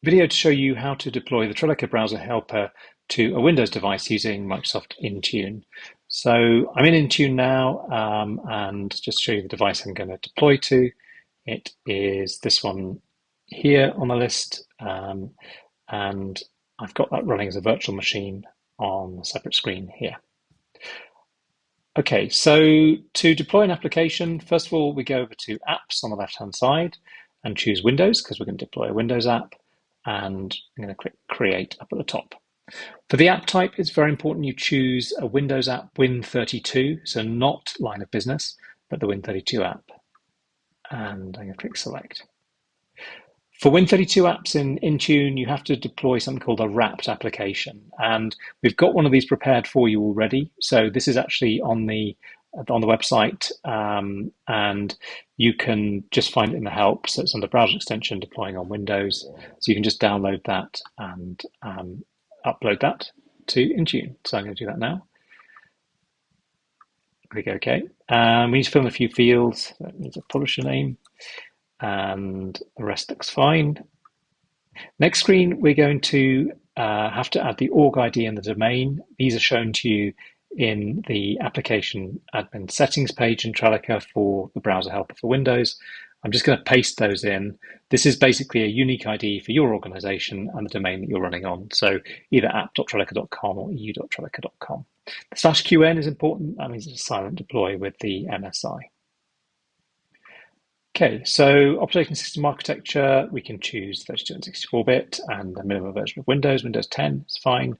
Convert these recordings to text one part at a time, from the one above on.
Video to show you how to deploy the Trelica Browser Helper to a Windows device using Microsoft Intune. So I'm in Intune now, and just to show you the device I'm going to deploy to. It is this one here on the list, and I've got that running as a virtual machine on a separate screen here. Okay, so to deploy an application, first of all, we go over to Apps on the left-hand side and choose Windows because we're going to deploy a Windows app, and I'm going to click Create up at the top. For the app type, it's very important you choose a Windows app Win32, so not line of business, but the Win32 app. And I'm going to click Select. For Win32 apps in Intune, you have to deploy something called a wrapped application. And we've got one of these prepared for you already. So this is actually on the website, and you can just find it in the help. So it's under browser extension deploying on Windows. So you can just download that and upload that to Intune. So I'm going to do that now. Click OK. We need to fill in a few fields. That needs a publisher name, and the rest looks fine. Next screen, we're going to have to add the org ID and the domain. These are shown to you in the application admin settings page in Trelica for the browser helper for Windows. I'm just going to paste those in. This is basically a unique ID for your organization and the domain that you're running on. So either app.trelica.com or eu.trelica.com. The /qn is important. That means it's a silent deploy with the MSI. Okay, so operating system architecture, we can choose 32 and 64-bit and the minimum version of Windows 10 is fine.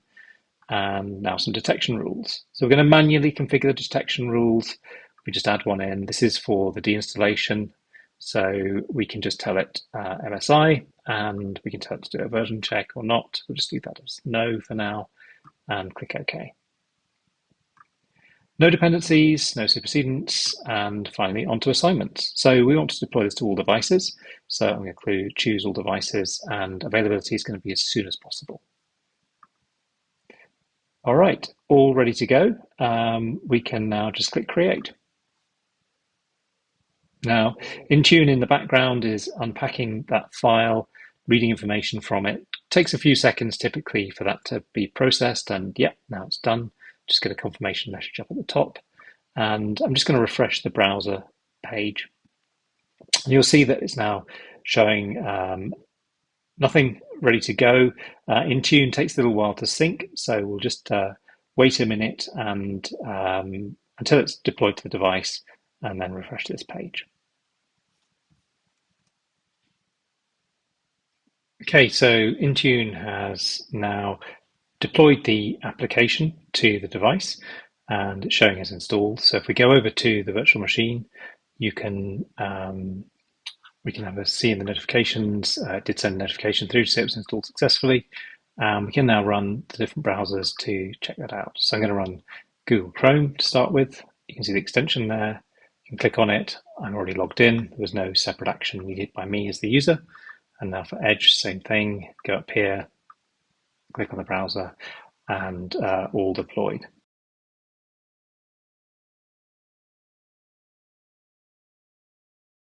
And now some detection rules. So we're going to manually configure the detection rules. We just add one in. This is for the deinstallation. So we can just tell it MSI, and we can tell it to do a version check or not. We'll just leave that as no for now and click OK. No dependencies, no supersedence, and finally onto assignments. So we want to deploy this to all devices. So I'm going to choose all devices, and availability is going to be as soon as possible. All right, all ready to go. We can now just click Create. Now, Intune in the background is unpacking that file, reading information from it. It takes a few seconds typically for that to be processed, and yeah, now it's done. Just get a confirmation message up at the top. And I'm just going to refresh the browser page. And you'll see that it's now showing nothing ready to go. Intune takes a little while to sync, so we'll just wait a minute and until it's deployed to the device, and then refresh this page. Okay, so Intune has now deployed the application to the device, and it's showing as installed. So if we go over to the virtual machine, you can we can have a see in the notifications. It did send a notification through to say it was installed successfully. We can now run the different browsers to check that out. So I'm going to run Google Chrome to start with. You can see the extension there. You can click on it. I'm already logged in. There was no separate action needed by me as the user. And now for Edge, same thing. Go up here, click on the browser, and all deployed.